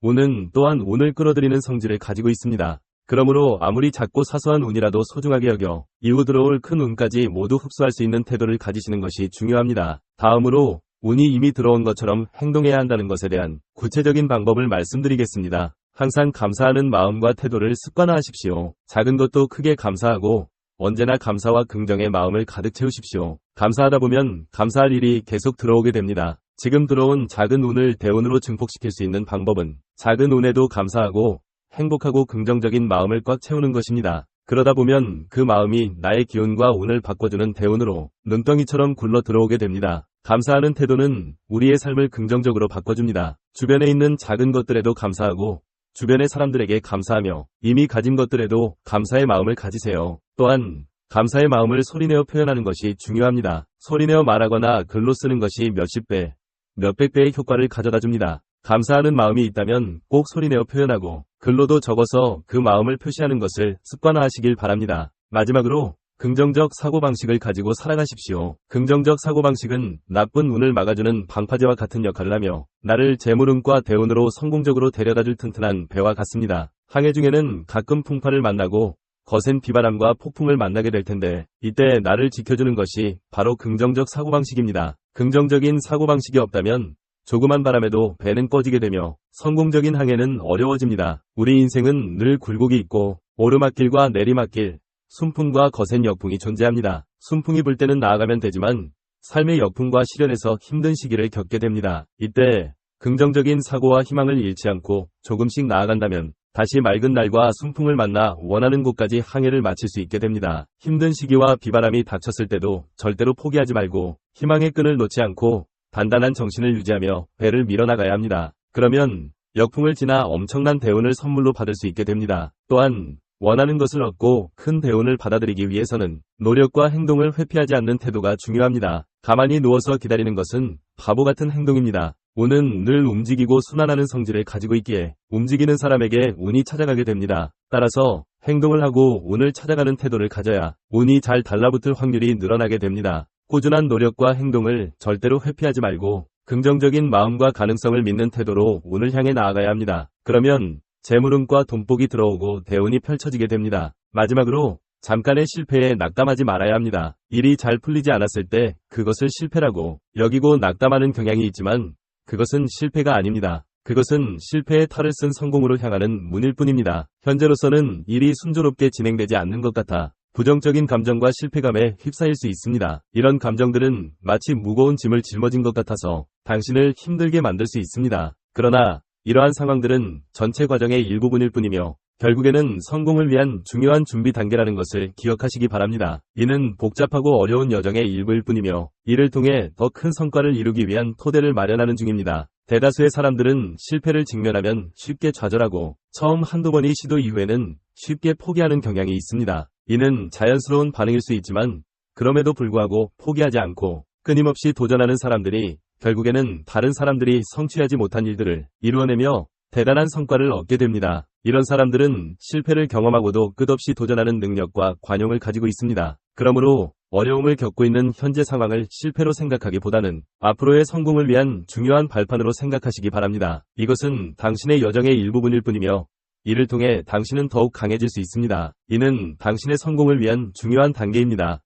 운은 또한 운을 끌어들이는 성질을 가지고 있습니다. 그러므로 아무리 작고 사소한 운이라도 소중하게 여겨 이후 들어올 큰 운까지 모두 흡수할 수 있는 태도를 가지시는 것이 중요합니다. 다음으로 운이 이미 들어온 것처럼 행동해야 한다는 것에 대한 구체적인 방법을 말씀드리겠습니다. 항상 감사하는 마음과 태도를 습관화하십시오. 작은 것도 크게 감사하고 언제나 감사와 긍정의 마음을 가득 채우십시오. 감사하다 보면 감사할 일이 계속 들어오게 됩니다. 지금 들어온 작은 운을 대운으로 증폭시킬 수 있는 방법은 작은 운에도 감사하고 행복하고 긍정적인 마음을 꽉 채우는 것입니다. 그러다 보면 그 마음이 나의 기운과 운을 바꿔주는 대운으로 눈덩이처럼 굴러 들어오게 됩니다. 감사하는 태도는 우리의 삶을 긍정적으로 바꿔줍니다. 주변에 있는 작은 것들에도 감사하고 주변의 사람들에게 감사하며 이미 가진 것들에도 감사의 마음을 가지세요. 또한 감사의 마음을 소리내어 표현하는 것이 중요합니다. 소리내어 말하거나 글로 쓰는 것이 몇십 배, 몇백 배의 효과를 가져다 줍니다. 감사하는 마음이 있다면 꼭 소리내어 표현하고 글로도 적어서 그 마음을 표시하는 것을 습관화하시길 바랍니다. 마지막으로 긍정적 사고방식을 가지고 살아가십시오. 긍정적 사고방식은 나쁜 운을 막아주는 방파제와 같은 역할을 하며 나를 재물운과 대운으로 성공적으로 데려다줄 튼튼한 배와 같습니다. 항해 중에는 가끔 풍파를 만나고 거센 비바람과 폭풍을 만나게 될 텐데 이때 나를 지켜주는 것이 바로 긍정적 사고방식입니다. 긍정적인 사고방식이 없다면 조그만 바람에도 배는 꺼지게 되며 성공적인 항해는 어려워집니다. 우리 인생은 늘 굴곡이 있고 오르막길과 내리막길, 순풍과 거센 역풍이 존재합니다. 순풍이 불 때는 나아가면 되지만 삶의 역풍과 시련에서 힘든 시기를 겪게 됩니다. 이때 긍정적인 사고와 희망을 잃지 않고 조금씩 나아간다면 다시 맑은 날과 순풍을 만나 원하는 곳까지 항해를 마칠 수 있게 됩니다. 힘든 시기와 비바람이 닥쳤을 때도 절대로 포기하지 말고 희망의 끈을 놓지 않고 단단한 정신을 유지하며 배를 밀어나가야 합니다. 그러면 역풍을 지나 엄청난 대운을 선물로 받을 수 있게 됩니다. 또한 원하는 것을 얻고 큰 대운을 받아들이기 위해서는 노력과 행동을 회피하지 않는 태도가 중요합니다. 가만히 누워서 기다리는 것은 바보 같은 행동입니다. 운은 늘 움직이고 순환하는 성질을 가지고 있기에 움직이는 사람에게 운이 찾아가게 됩니다. 따라서 행동을 하고 운을 찾아가는 태도를 가져야 운이 잘 달라붙을 확률이 늘어나게 됩니다. 꾸준한 노력과 행동을 절대로 회피하지 말고 긍정적인 마음과 가능성을 믿는 태도로 운을 향해 나아가야 합니다. 그러면 재물운과 돈복이 들어오고 대운이 펼쳐지게 됩니다. 마지막으로 잠깐의 실패에 낙담하지 말아야 합니다. 일이 잘 풀리지 않았을 때 그것을 실패라고 여기고 낙담하는 경향이 있지만 그것은 실패가 아닙니다. 그것은 실패의 탈을 쓴 성공으로 향하는 문일 뿐입니다. 현재로서는 일이 순조롭게 진행되지 않는 것 같아 부정적인 감정과 실패감에 휩싸일 수 있습니다. 이런 감정들은 마치 무거운 짐을 짊어진 것 같아서 당신을 힘들게 만들 수 있습니다. 그러나 이러한 상황들은 전체 과정의 일부분일 뿐이며 결국에는 성공을 위한 중요한 준비 단계라는 것을 기억하시기 바랍니다. 이는 복잡하고 어려운 여정의 일부일 뿐이며 이를 통해 더 큰 성과를 이루기 위한 토대를 마련하는 중입니다. 대다수의 사람들은 실패를 직면하면 쉽게 좌절하고 처음 한두 번의 시도 이후에는 쉽게 포기하는 경향이 있습니다. 이는 자연스러운 반응일 수 있지만 그럼에도 불구하고 포기하지 않고 끊임없이 도전하는 사람들이 결국에는 다른 사람들이 성취하지 못한 일들을 이루어내며 대단한 성과를 얻게 됩니다. 이런 사람들은 실패를 경험하고도 끝없이 도전하는 능력과 관용을 가지고 있습니다. 그러므로 어려움을 겪고 있는 현재 상황을 실패로 생각하기보다는 앞으로의 성공을 위한 중요한 발판으로 생각하시기 바랍니다. 이것은 당신의 여정의 일부분일 뿐이며 이를 통해 당신은 더욱 강해질 수 있습니다. 이는 당신의 성공을 위한 중요한 단계입니다.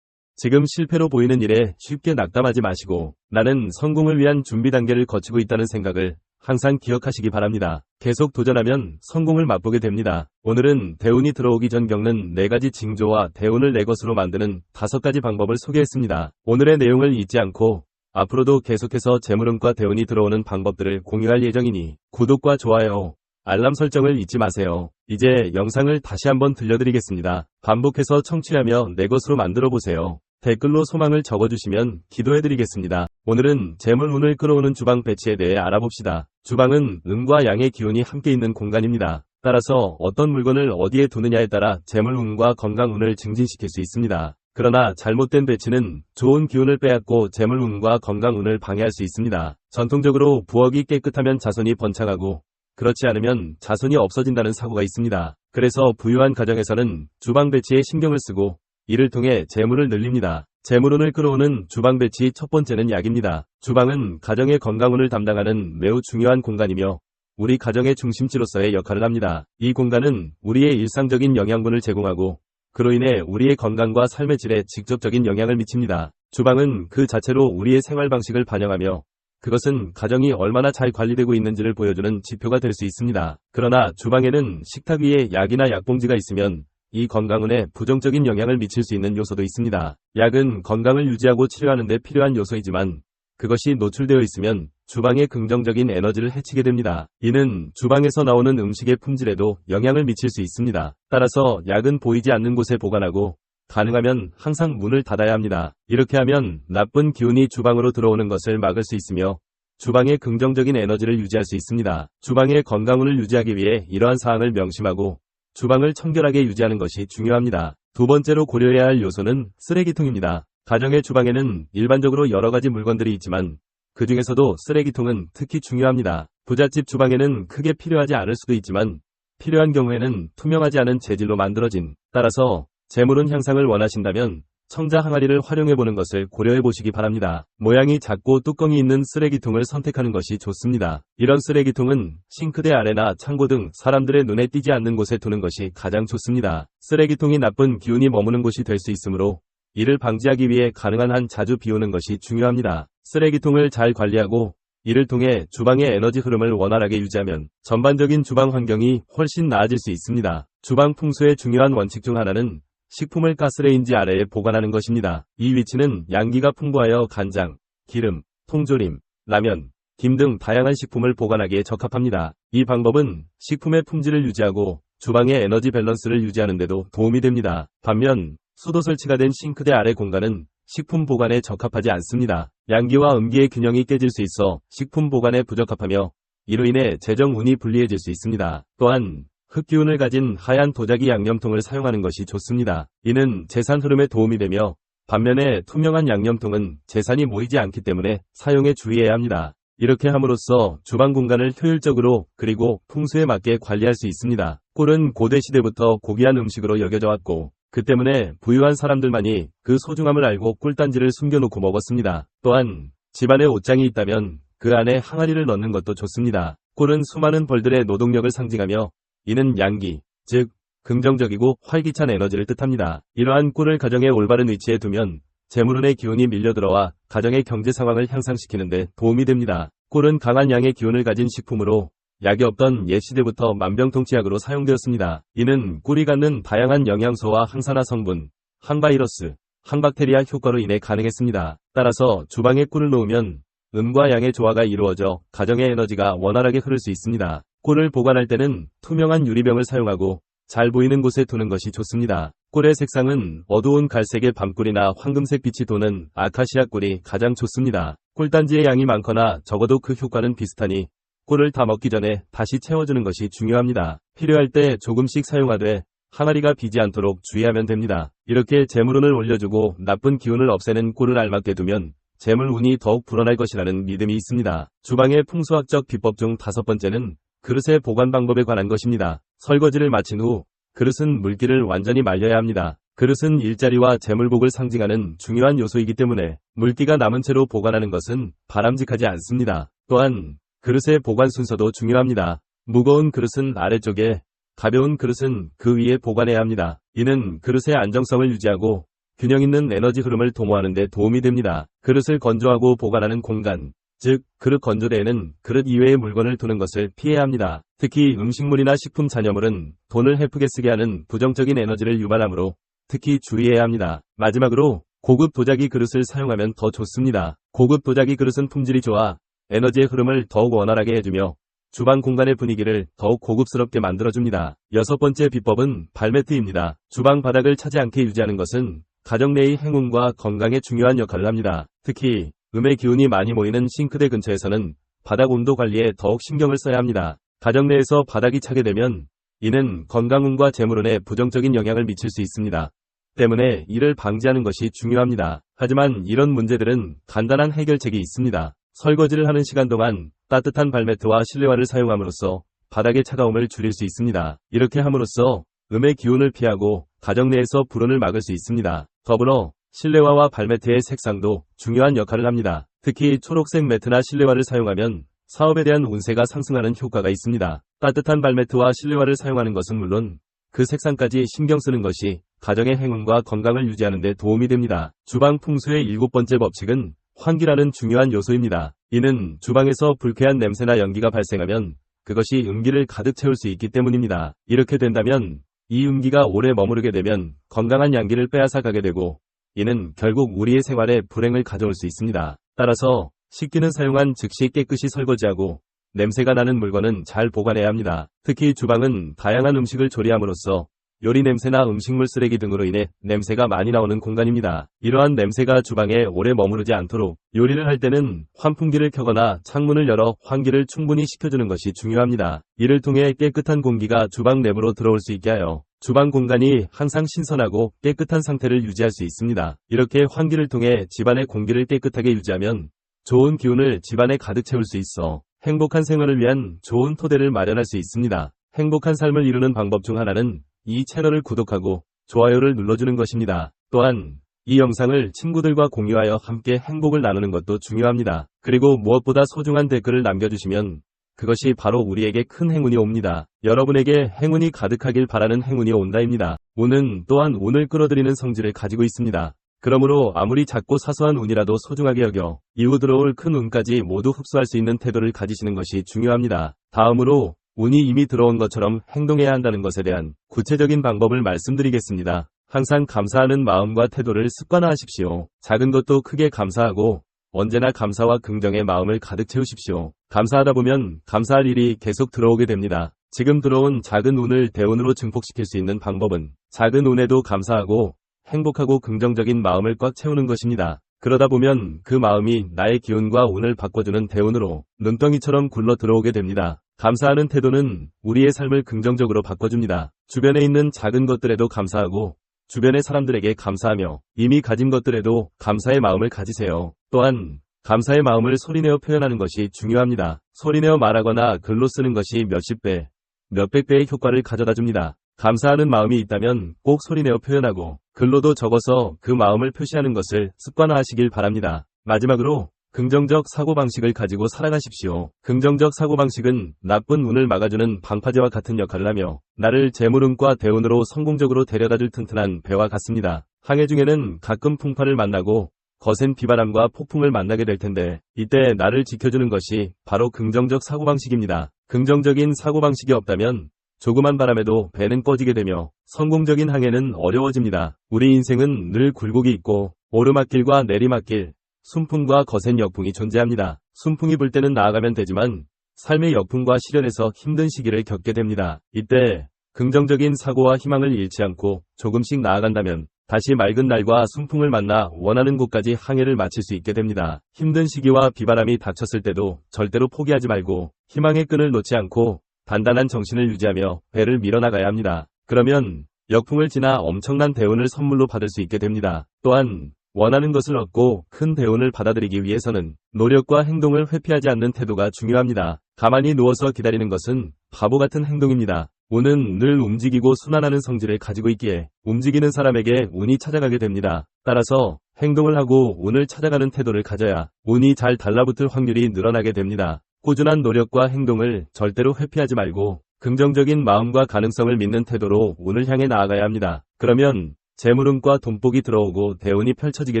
지금 실패로 보이는 일에 쉽게 낙담하지 마시고 나는 성공을 위한 준비 단계를 거치고 있다는 생각을 항상 기억하시기 바랍니다. 계속 도전하면 성공을 맛보게 됩니다. 오늘은 대운이 들어오기 전 겪는 4가지 징조와 대운을 내 것으로 만드는 5가지 방법을 소개했습니다. 오늘의 내용을 잊지 않고 앞으로도 계속해서 재물운과 대운이 들어오는 방법들을 공유할 예정이니 구독과 좋아요, 알람 설정을 잊지 마세요. 이제 영상을 다시 한번 들려드리겠습니다. 반복해서 청취하며 내 것으로 만들어 보세요. 댓글로 소망을 적어주시면 기도해드리겠습니다. 오늘은 재물운을 끌어오는 주방 배치에 대해 알아봅시다. 주방은 음과 양의 기운이 함께 있는 공간입니다. 따라서 어떤 물건을 어디에 두느냐에 따라 재물운과 건강운을 증진시킬 수 있습니다. 그러나 잘못된 배치는 좋은 기운을 빼앗고 재물운과 건강운을 방해할 수 있습니다. 전통적으로 부엌이 깨끗하면 자손이 번창하고 그렇지 않으면 자손이 없어진다는 사고가 있습니다. 그래서 부유한 가정에서는 주방 배치에 신경을 쓰고 이를 통해 재물을 늘립니다. 재물운을 끌어오는 주방 배치 첫 번째는 약입니다. 주방은 가정의 건강운을 담당하는 매우 중요한 공간이며 우리 가정의 중심지로서의 역할을 합니다. 이 공간은 우리의 일상적인 영양분을 제공하고 그로 인해 우리의 건강과 삶의 질에 직접적인 영향을 미칩니다. 주방은 그 자체로 우리의 생활 방식을 반영하며 그것은 가정이 얼마나 잘 관리되고 있는지를 보여주는 지표가 될 수 있습니다. 그러나 주방에는 식탁 위에 약이나 약봉지가 있으면 이 건강운에 부정적인 영향을 미칠 수 있는 요소도 있습니다. 약은 건강을 유지하고 치료하는 데 필요한 요소이지만 그것이 노출되어 있으면 주방의 긍정적인 에너지를 해치게 됩니다. 이는 주방에서 나오는 음식의 품질에도 영향을 미칠 수 있습니다. 따라서 약은 보이지 않는 곳에 보관하고 가능하면 항상 문을 닫아야 합니다. 이렇게 하면 나쁜 기운이 주방으로 들어오는 것을 막을 수 있으며 주방의 긍정적인 에너지를 유지할 수 있습니다. 주방의 건강운을 유지하기 위해 이러한 사항을 명심하고 주방을 청결하게 유지하는 것이 중요합니다. 두 번째로 고려해야 할 요소는 쓰레기통입니다. 가정의 주방에는 일반적으로 여러 가지 물건들이 있지만 그 중에서도 쓰레기통은 특히 중요합니다. 부잣집 주방에는 크게 필요하지 않을 수도 있지만 필요한 경우에는 투명하지 않은 재질로 만들어진 따라서 재물운 향상을 원하신다면 청자 항아리를 활용해보는 것을 고려해보시기 바랍니다. 모양이 작고 뚜껑이 있는 쓰레기통을 선택하는 것이 좋습니다. 이런 쓰레기통은 싱크대 아래나 창고 등 사람들의 눈에 띄지 않는 곳에 두는 것이 가장 좋습니다. 쓰레기통이 나쁜 기운이 머무는 곳이 될 수 있으므로 이를 방지하기 위해 가능한 한 자주 비우는 것이 중요합니다. 쓰레기통을 잘 관리하고 이를 통해 주방의 에너지 흐름을 원활하게 유지하면 전반적인 주방 환경이 훨씬 나아질 수 있습니다. 주방 풍수의 중요한 원칙 중 하나는 식품을 가스레인지 아래에 보관하는 것입니다. 이 위치는 양기가 풍부하여 간장, 기름, 통조림, 라면, 김 등 다양한 식품을 보관하기에 적합합니다. 이 방법은 식품의 품질을 유지하고 주방의 에너지 밸런스를 유지하는 데도 도움이 됩니다. 반면 수도 설치가 된 싱크대 아래 공간은 식품 보관에 적합하지 않습니다. 양기와 음기의 균형이 깨질 수 있어 식품 보관에 부적합하며 이로 인해 재정운이 불리해질 수 있습니다. 또한 흙기운을 가진 하얀 도자기 양념통을 사용하는 것이 좋습니다. 이는 재산 흐름에 도움이 되며 반면에 투명한 양념통은 재산이 모이지 않기 때문에 사용에 주의해야 합니다. 이렇게 함으로써 주방 공간을 효율적으로 그리고 풍수에 맞게 관리할 수 있습니다. 꿀은 고대시대부터 고귀한 음식으로 여겨져 왔고 그 때문에 부유한 사람들만이 그 소중함을 알고 꿀단지를 숨겨놓고 먹었습니다. 또한 집안에 옷장이 있다면 그 안에 항아리를 넣는 것도 좋습니다. 꿀은 수많은 벌들의 노동력을 상징하며 이는 양기, 즉 긍정적이고 활기찬 에너지를 뜻합니다. 이러한 꿀을 가정의 올바른 위치에 두면 재물운의 기운이 밀려들어와 가정의 경제 상황을 향상시키는 데 도움이 됩니다. 꿀은 강한 양의 기운을 가진 식품으로 약이 없던 옛 시대부터 만병통치약으로 사용되었습니다. 이는 꿀이 갖는 다양한 영양소와 항산화 성분, 항바이러스, 항박테리아 효과로 인해 가능했습니다. 따라서 주방에 꿀을 놓으면 음과 양의 조화가 이루어져 가정의 에너지가 원활하게 흐를 수 있습니다. 꿀을 보관할 때는 투명한 유리병을 사용하고 잘 보이는 곳에 두는 것이 좋습니다. 꿀의 색상은 어두운 갈색의 밤꿀이나 황금색 빛이 도는 아카시아 꿀이 가장 좋습니다. 꿀단지의 양이 많거나 적어도 그 효과는 비슷하니 꿀을 다 먹기 전에 다시 채워주는 것이 중요합니다. 필요할 때 조금씩 사용하되 항아리가 비지 않도록 주의하면 됩니다. 이렇게 재물운을 올려주고 나쁜 기운을 없애는 꿀을 알맞게 두면 재물운이 더욱 불어날 것이라는 믿음이 있습니다. 주방의 풍수학적 비법 중 5번째는 그릇의 보관 방법에 관한 것입니다. 설거지를 마친 후 그릇은 물기를 완전히 말려야 합니다. 그릇은 일자리와 재물복을 상징하는 중요한 요소이기 때문에 물기가 남은 채로 보관하는 것은 바람직하지 않습니다. 또한 그릇의 보관 순서도 중요합니다. 무거운 그릇은 아래쪽에, 가벼운 그릇은 그 위에 보관해야 합니다. 이는 그릇의 안정성을 유지하고 균형 있는 에너지 흐름을 도모하는 데 도움이 됩니다. 그릇을 건조하고 보관하는 공간, 즉 그릇 건조대에는 그릇 이외의 물건을 두는 것을 피해야 합니다. 특히 음식물이나 식품 잔여물은 돈을 헤프게 쓰게 하는 부정적인 에너지를 유발하므로 특히 주의해야 합니다. 마지막으로 고급 도자기 그릇을 사용하면 더 좋습니다. 고급 도자기 그릇은 품질이 좋아 에너지의 흐름을 더욱 원활하게 해주며 주방 공간의 분위기를 더욱 고급스럽게 만들어줍니다. 6번째 비법은 발매트입니다. 주방 바닥을 차지 않게 유지하는 것은 가정 내의 행운과 건강에 중요한 역할을 합니다. 특히 음의 기운이 많이 모이는 싱크대 근처에서는 바닥 온도 관리에 더욱 신경을 써야 합니다. 가정 내에서 바닥이 차게 되면 이는 건강운과 재물운에 부정적인 영향을 미칠 수 있습니다. 때문에 이를 방지하는 것이 중요합니다. 하지만 이런 문제들은 간단한 해결책이 있습니다. 설거지를 하는 시간 동안 따뜻한 발매트와 실내화를 사용함으로써 바닥의 차가움을 줄일 수 있습니다. 이렇게 함으로써 음의 기운을 피하고 가정 내에서 불운을 막을 수 있습니다. 더불어 실내화와 발매트의 색상도 중요한 역할을 합니다. 특히 초록색 매트나 실내화를 사용하면 사업에 대한 운세가 상승하는 효과가 있습니다. 따뜻한 발매트와 실내화를 사용하는 것은 물론 그 색상까지 신경 쓰는 것이 가정의 행운과 건강을 유지하는 데 도움이 됩니다. 주방 풍수의 7번째 법칙은 환기라는 중요한 요소입니다. 이는 주방에서 불쾌한 냄새나 연기가 발생하면 그것이 음기를 가득 채울 수 있기 때문입니다. 이렇게 된다면 이 음기가 오래 머무르게 되면 건강한 양기를 빼앗아 가게 되고 이는 결국 우리의 생활에 불행을 가져올 수 있습니다. 따라서 식기는 사용한 즉시 깨끗이 설거지하고 냄새가 나는 물건은 잘 보관해야 합니다. 특히 주방은 다양한 음식을 조리함으로써 요리 냄새나 음식물 쓰레기 등으로 인해 냄새가 많이 나오는 공간입니다. 이러한 냄새가 주방에 오래 머무르지 않도록 요리를 할 때는 환풍기를 켜거나 창문을 열어 환기를 충분히 시켜주는 것이 중요합니다. 이를 통해 깨끗한 공기가 주방 내부로 들어올 수 있게 하여 주방 공간이 항상 신선하고 깨끗한 상태를 유지할 수 있습니다. 이렇게 환기를 통해 집안의 공기를 깨끗하게 유지하면 좋은 기운을 집안에 가득 채울 수 있어 행복한 생활을 위한 좋은 토대를 마련할 수 있습니다. 행복한 삶을 이루는 방법 중 하나는 이 채널을 구독하고 좋아요를 눌러주는 것입니다. 또한 이 영상을 친구들과 공유하여 함께 행복을 나누는 것도 중요합니다. 그리고 무엇보다 소중한 댓글을 남겨주시면 그것이 바로 우리에게 큰 행운이 옵니다. 여러분에게 행운이 가득하길 바라는 행운이 온다입니다. 운은 또한 운을 끌어들이는 성질을 가지고 있습니다. 그러므로 아무리 작고 사소한 운이라도 소중하게 여겨 이후 들어올 큰 운까지 모두 흡수할 수 있는 태도를 가지시는 것이 중요합니다. 다음으로 운이 이미 들어온 것처럼 행동해야 한다는 것에 대한 구체적인 방법을 말씀드리겠습니다. 항상 감사하는 마음과 태도를 습관화하십시오. 작은 것도 크게 감사하고 언제나 감사와 긍정의 마음을 가득 채우십시오. 감사하다 보면 감사할 일이 계속 들어오게 됩니다. 지금 들어온 작은 운을 대운으로 증폭시킬 수 있는 방법은 작은 운에도 감사하고 행복하고 긍정적인 마음을 꽉 채우는 것입니다. 그러다 보면 그 마음이 나의 기운과 운을 바꿔주는 대운으로 눈덩이처럼 굴러 들어오게 됩니다. 감사하는 태도는 우리의 삶을 긍정적으로 바꿔줍니다. 주변에 있는 작은 것들에도 감사하고 주변의 사람들에게 감사하며 이미 가진 것들에도 감사의 마음을 가지세요. 또한 감사의 마음을 소리내어 표현하는 것이 중요합니다. 소리내어 말하거나 글로 쓰는 것이 몇십 배, 몇백 배의 효과를 가져다 줍니다. 감사하는 마음이 있다면 꼭 소리내어 표현하고 글로도 적어서 그 마음을 표시하는 것을 습관화하시길 바랍니다. 마지막으로 긍정적 사고방식을 가지고 살아가십시오. 긍정적 사고방식은 나쁜 운을 막아주는 방파제와 같은 역할을 하며 나를 재물운과 대운으로 성공적으로 데려다줄 튼튼한 배와 같습니다. 항해 중에는 가끔 풍파를 만나고 거센 비바람과 폭풍을 만나게 될 텐데 이때 나를 지켜주는 것이 바로 긍정적 사고방식입니다. 긍정적인 사고방식이 없다면 조그만 바람에도 배는 꺼지게 되며 성공적인 항해는 어려워집니다. 우리 인생은 늘 굴곡이 있고 오르막길과 내리막길, 순풍과 거센 역풍이 존재합니다. 순풍이 불 때는 나아가면 되지만 삶의 역풍과 시련에서 힘든 시기를 겪게 됩니다. 이때 긍정적인 사고와 희망을 잃지 않고 조금씩 나아간다면 다시 맑은 날과 순풍을 만나 원하는 곳까지 항해를 마칠 수 있게 됩니다. 힘든 시기와 비바람이 닥쳤을 때도 절대로 포기하지 말고 희망의 끈을 놓지 않고 단단한 정신을 유지하며 배를 밀어나가야 합니다. 그러면 역풍을 지나 엄청난 대운을 선물로 받을 수 있게 됩니다. 또한 원하는 것을 얻고 큰 대운을 받아들이기 위해서는 노력과 행동을 회피하지 않는 태도가 중요합니다. 가만히 누워서 기다리는 것은 바보 같은 행동입니다. 운은 늘 움직이고 순환하는 성질을 가지고 있기에 움직이는 사람에게 운이 찾아가게 됩니다. 따라서 행동을 하고 운을 찾아가는 태도를 가져야 운이 잘 달라붙을 확률이 늘어나게 됩니다. 꾸준한 노력과 행동을 절대로 회피하지 말고 긍정적인 마음과 가능성을 믿는 태도로 운을 향해 나아가야 합니다. 그러면 재물운과 돈복이 들어오고 대운이 펼쳐지게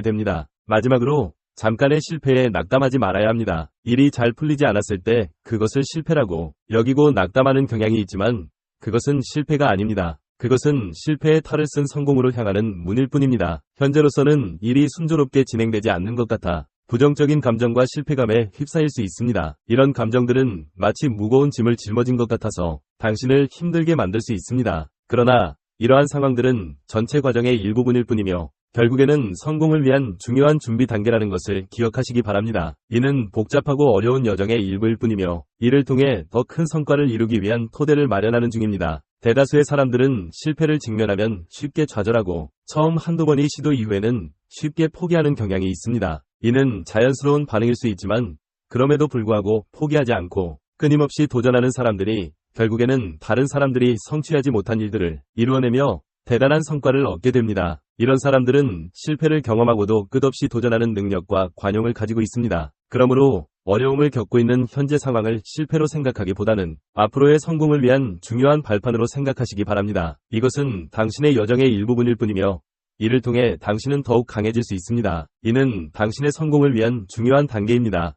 됩니다. 마지막으로 잠깐의 실패에 낙담하지 말아야 합니다. 일이 잘 풀리지 않았을 때 그것을 실패라고 여기고 낙담하는 경향이 있지만 그것은 실패가 아닙니다. 그것은 실패의 탈을 쓴 성공으로 향하는 문일 뿐입니다. 현재로서는 일이 순조롭게 진행되지 않는 것 같아 부정적인 감정과 실패감에 휩싸일 수 있습니다. 이런 감정들은 마치 무거운 짐을 짊어진 것 같아서 당신을 힘들게 만들 수 있습니다. 그러나 이러한 상황들은 전체 과정의 일부분일 뿐이며 결국에는 성공을 위한 중요한 준비 단계라는 것을 기억하시기 바랍니다. 이는 복잡하고 어려운 여정의 일부일 뿐이며 이를 통해 더 큰 성과를 이루기 위한 토대를 마련하는 중입니다. 대다수의 사람들은 실패를 직면하면 쉽게 좌절하고 처음 한두 번의 시도 이후에는 쉽게 포기하는 경향이 있습니다. 이는 자연스러운 반응일 수 있지만 그럼에도 불구하고 포기하지 않고 끊임없이 도전하는 사람들이 결국에는 다른 사람들이 성취하지 못한 일들을 이루어내며 대단한 성과를 얻게 됩니다. 이런 사람들은 실패를 경험하고도 끝없이 도전하는 능력과 관용을 가지고 있습니다. 그러므로 어려움을 겪고 있는 현재 상황을 실패로 생각하기보다는 앞으로의 성공을 위한 중요한 발판으로 생각하시기 바랍니다. 이것은 당신의 여정의 일부분일 뿐이며 이를 통해 당신은 더욱 강해질 수 있습니다. 이는 당신의 성공을 위한 중요한 단계입니다.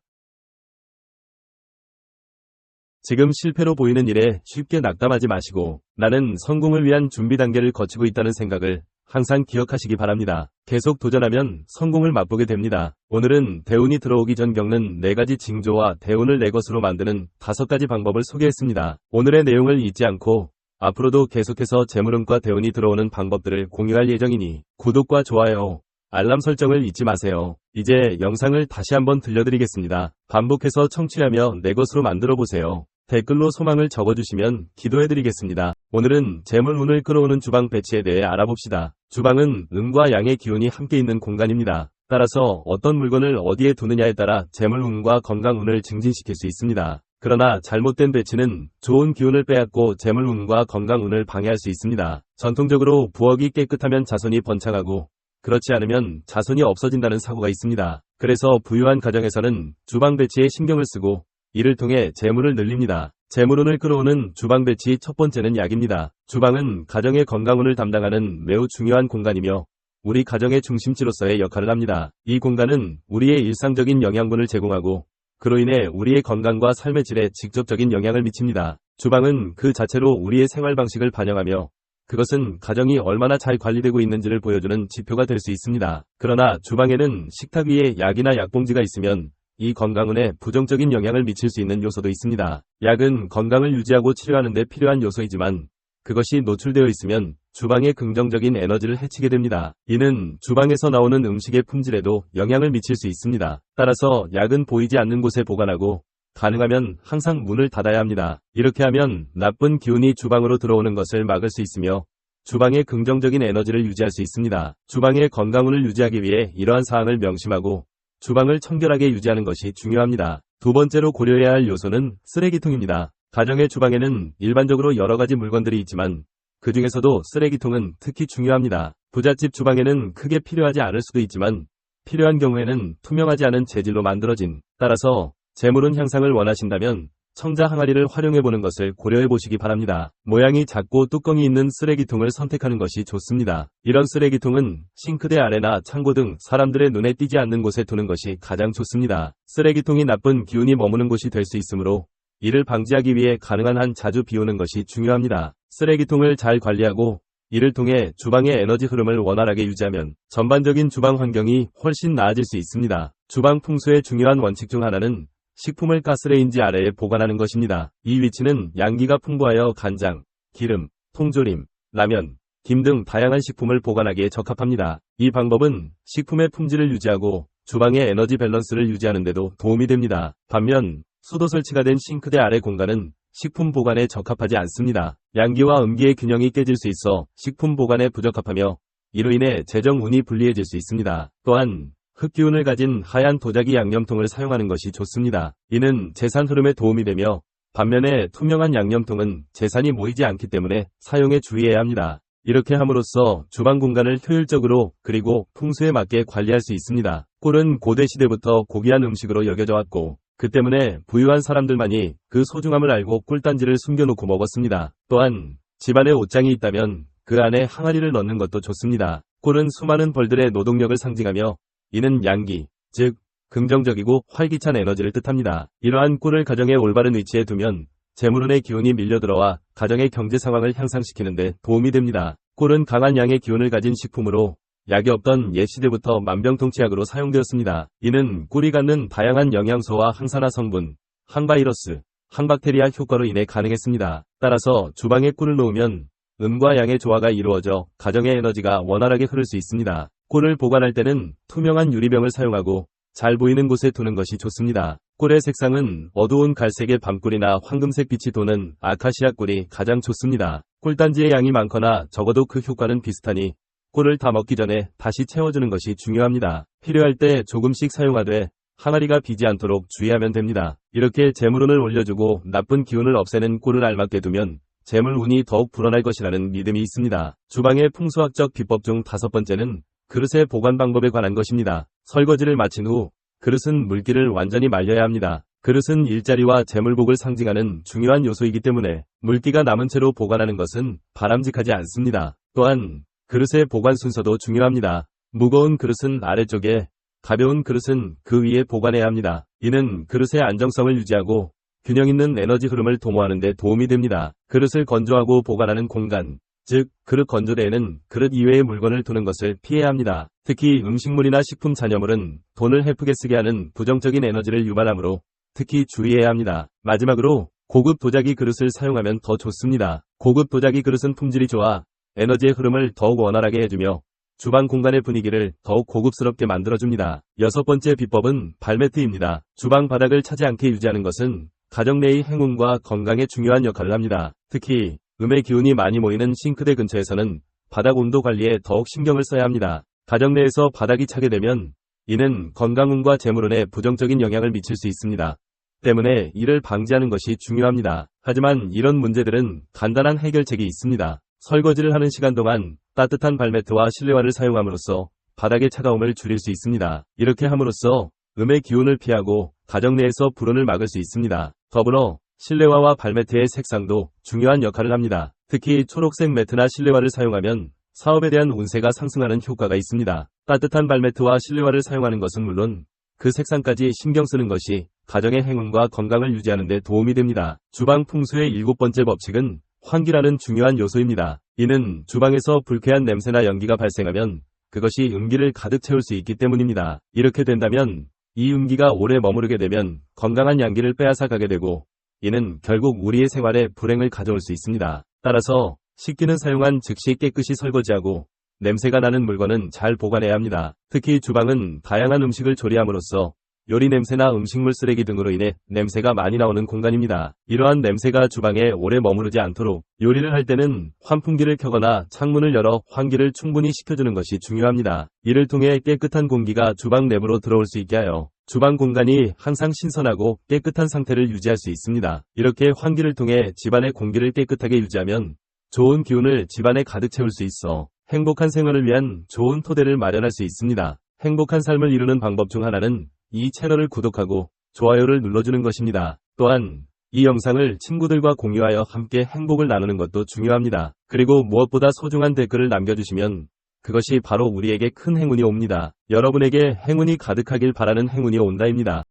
지금 실패로 보이는 일에 쉽게 낙담하지 마시고 나는 성공을 위한 준비 단계를 거치고 있다는 생각을 항상 기억하시기 바랍니다. 계속 도전하면 성공을 맛보게 됩니다. 오늘은 대운이 들어오기 전 겪는 4가지 징조와 대운을 내 것으로 만드는 5가지 방법을 소개했습니다. 오늘의 내용을 잊지 않고 앞으로도 계속해서 재물운과 대운이 들어오는 방법들을 공유할 예정이니 구독과 좋아요, 알람 설정을 잊지 마세요. 이제 영상을 다시 한번 들려드리겠습니다. 반복해서 청취하며 내 것으로 만들어 보세요. 댓글로 소망을 적어주시면 기도해드리겠습니다. 오늘은 재물운을 끌어오는 주방 배치에 대해 알아봅시다. 주방은 음과 양의 기운이 함께 있는 공간입니다. 따라서 어떤 물건을 어디에 두느냐에 따라 재물운과 건강운을 증진시킬 수 있습니다. 그러나 잘못된 배치는 좋은 기운을 빼앗고 재물운과 건강운을 방해할 수 있습니다. 전통적으로 부엌이 깨끗하면 자손이 번창하고 그렇지 않으면 자손이 없어진다는 사고가 있습니다. 그래서 부유한 가정에서는 주방 배치에 신경을 쓰고 이를 통해 재물을 늘립니다. 재물운을 끌어오는 주방 배치 첫 번째는 약입니다. 주방은 가정의 건강운을 담당하는 매우 중요한 공간이며 우리 가정의 중심지로서의 역할을 합니다. 이 공간은 우리의 일상적인 영양분을 제공하고 그로 인해 우리의 건강과 삶의 질에 직접적인 영향을 미칩니다. 주방은 그 자체로 우리의 생활 방식을 반영하며 그것은 가정이 얼마나 잘 관리되고 있는지를 보여주는 지표가 될 수 있습니다. 그러나 주방에는 식탁 위에 약이나 약봉지가 있으면 이 건강운에 부정적인 영향을 미칠 수 있는 요소도 있습니다. 약은 건강을 유지하고 치료하는 데 필요한 요소이지만 그것이 노출되어 있으면 주방의 긍정적인 에너지를 해치게 됩니다. 이는 주방에서 나오는 음식의 품질에도 영향을 미칠 수 있습니다. 따라서 약은 보이지 않는 곳에 보관하고 가능하면 항상 문을 닫아야 합니다. 이렇게 하면 나쁜 기운이 주방으로 들어오는 것을 막을 수 있으며 주방의 긍정적인 에너지를 유지할 수 있습니다. 주방의 건강운을 유지하기 위해 이러한 사항을 명심하고 주방을 청결하게 유지하는 것이 중요합니다. 두 번째로 고려해야 할 요소는 쓰레기통입니다. 가정의 주방에는 일반적으로 여러 가지 물건들이 있지만 그 중에서도 쓰레기통은 특히 중요합니다. 부잣집 주방에는 크게 필요하지 않을 수도 있지만 필요한 경우에는 투명하지 않은 재질로 만들어진 따라서 재물운 향상을 원하신다면 청자 항아리를 활용해보는 것을 고려해보시기 바랍니다. 모양이 작고 뚜껑이 있는 쓰레기통을 선택하는 것이 좋습니다. 이런 쓰레기통은 싱크대 아래나 창고 등 사람들의 눈에 띄지 않는 곳에 두는 것이 가장 좋습니다. 쓰레기통이 나쁜 기운이 머무는 곳이 될 수 있으므로 이를 방지하기 위해 가능한 한 자주 비우는 것이 중요합니다. 쓰레기통을 잘 관리하고 이를 통해 주방의 에너지 흐름을 원활하게 유지하면 전반적인 주방 환경이 훨씬 나아질 수 있습니다. 주방 풍수의 중요한 원칙 중 하나는 식품을 가스레인지 아래에 보관하는 것입니다. 이 위치는 양기가 풍부하여 간장, 기름, 통조림, 라면, 김 등 다양한 식품을 보관하기에 적합합니다. 이 방법은 식품의 품질을 유지하고 주방의 에너지 밸런스를 유지하는 데도 도움이 됩니다. 반면 수도 설치가 된 싱크대 아래 공간은 식품 보관에 적합하지 않습니다. 양기와 음기의 균형이 깨질 수 있어 식품 보관에 부적합하며 이로 인해 재정운이 불리해질 수 있습니다. 또한 흙기운을 가진 하얀 도자기 양념통을 사용하는 것이 좋습니다. 이는 재산 흐름에 도움이 되며 반면에 투명한 양념통은 재산이 모이지 않기 때문에 사용에 주의해야 합니다. 이렇게 함으로써 주방 공간을 효율적으로 그리고 풍수에 맞게 관리할 수 있습니다. 꿀은 고대시대부터 고귀한 음식으로 여겨져 왔고 그 때문에 부유한 사람들만이 그 소중함을 알고 꿀단지를 숨겨놓고 먹었습니다. 또한 집안에 옷장이 있다면 그 안에 항아리를 넣는 것도 좋습니다. 꿀은 수많은 벌들의 노동력을 상징하며 이는 양기, 즉 긍정적이고 활기찬 에너지를 뜻합니다. 이러한 꿀을 가정의 올바른 위치에 두면 재물운의 기운이 밀려들어와 가정의 경제 상황을 향상시키는 데 도움이 됩니다. 꿀은 강한 양의 기운을 가진 식품으로 약이 없던 옛 시대부터 만병통치약으로 사용되었습니다. 이는 꿀이 갖는 다양한 영양소와 항산화 성분, 항바이러스, 항박테리아 효과로 인해 가능했습니다. 따라서 주방에 꿀을 놓으면 음과 양의 조화가 이루어져 가정의 에너지가 원활하게 흐를 수 있습니다. 꿀을 보관할 때는 투명한 유리병을 사용하고 잘 보이는 곳에 두는 것이 좋습니다. 꿀의 색상은 어두운 갈색의 밤꿀이나 황금색 빛이 도는 아카시아 꿀이 가장 좋습니다. 꿀단지의 양이 많거나 적어도 그 효과는 비슷하니 꿀을 다 먹기 전에 다시 채워주는 것이 중요합니다. 필요할 때 조금씩 사용하되 항아리가 비지 않도록 주의하면 됩니다. 이렇게 재물운을 올려주고 나쁜 기운을 없애는 꿀을 알맞게 두면 재물 운이 더욱 불어날 것이라는 믿음이 있습니다. 주방의 풍수학적 비법 중 5번째는 그릇의 보관 방법에 관한 것입니다. 설거지를 마친 후 그릇은 물기를 완전히 말려야 합니다. 그릇은 일자리와 재물복을 상징하는 중요한 요소이기 때문에 물기가 남은 채로 보관하는 것은 바람직하지 않습니다. 또한 그릇의 보관 순서도 중요합니다. 무거운 그릇은 아래쪽에, 가벼운 그릇은 그 위에 보관해야 합니다. 이는 그릇의 안정성을 유지하고 균형 있는 에너지 흐름을 도모하는 데 도움이 됩니다. 그릇을 건조하고 보관하는 공간, 즉 그릇 건조대에는 그릇 이외의 물건을 두는 것을 피해야 합니다. 특히 음식물이나 식품 잔여물은 돈을 헤프게 쓰게 하는 부정적인 에너지를 유발하므로 특히 주의해야 합니다. 마지막으로 고급 도자기 그릇을 사용하면 더 좋습니다. 고급 도자기 그릇은 품질이 좋아 에너지의 흐름을 더욱 원활하게 해주며 주방 공간의 분위기를 더욱 고급스럽게 만들어줍니다. 6번째 비법은 발매트입니다. 주방 바닥을 차지 않게 유지하는 것은 가정 내의 행운과 건강에 중요한 역할을 합니다. 특히 음의 기운이 많이 모이는 싱크대 근처에서는 바닥 온도 관리에 더욱 신경을 써야 합니다. 가정 내에서 바닥이 차게 되면 이는 건강운과 재물운에 부정적인 영향을 미칠 수 있습니다. 때문에 이를 방지하는 것이 중요합니다. 하지만 이런 문제들은 간단한 해결책이 있습니다. 설거지를 하는 시간 동안 따뜻한 발매트와 실내화를 사용함으로써 바닥의 차가움을 줄일 수 있습니다. 이렇게 함으로써 음의 기운을 피하고 가정 내에서 불운을 막을 수 있습니다. 더불어 실내화와 발매트의 색상도 중요한 역할을 합니다. 특히 초록색 매트나 실내화를 사용하면 사업에 대한 운세가 상승하는 효과가 있습니다. 따뜻한 발매트와 실내화를 사용하는 것은 물론 그 색상까지 신경 쓰는 것이 가정의 행운과 건강을 유지하는 데 도움이 됩니다. 주방 풍수의 7번째 법칙은 환기라는 중요한 요소입니다. 이는 주방에서 불쾌한 냄새나 연기가 발생하면 그것이 음기를 가득 채울 수 있기 때문입니다. 이렇게 된다면 이 음기가 오래 머무르게 되면 건강한 양기를 빼앗아 가게 되고 이는 결국 우리의 생활에 불행을 가져올 수 있습니다. 따라서 식기는 사용한 즉시 깨끗이 설거지하고 냄새가 나는 물건은 잘 보관해야 합니다. 특히 주방은 다양한 음식을 조리함으로써 요리 냄새나 음식물 쓰레기 등으로 인해 냄새가 많이 나오는 공간입니다. 이러한 냄새가 주방에 오래 머무르지 않도록 요리를 할 때는 환풍기를 켜거나 창문을 열어 환기를 충분히 시켜주는 것이 중요합니다. 이를 통해 깨끗한 공기가 주방 내부로 들어올 수 있게 하여 주방 공간이 항상 신선하고 깨끗한 상태를 유지할 수 있습니다. 이렇게 환기를 통해 집안의 공기를 깨끗하게 유지하면 좋은 기운을 집안에 가득 채울 수 있어 행복한 생활을 위한 좋은 토대를 마련할 수 있습니다. 행복한 삶을 이루는 방법 중 하나는 이 채널을 구독하고 좋아요를 눌러주는 것입니다. 또한 이 영상을 친구들과 공유하여 함께 행복을 나누는 것도 중요합니다. 그리고 무엇보다 소중한 댓글을 남겨주시면 그것이 바로 우리에게 큰 행운이 옵니다. 여러분에게 행운이 가득하길 바라는 행운이 온다입니다.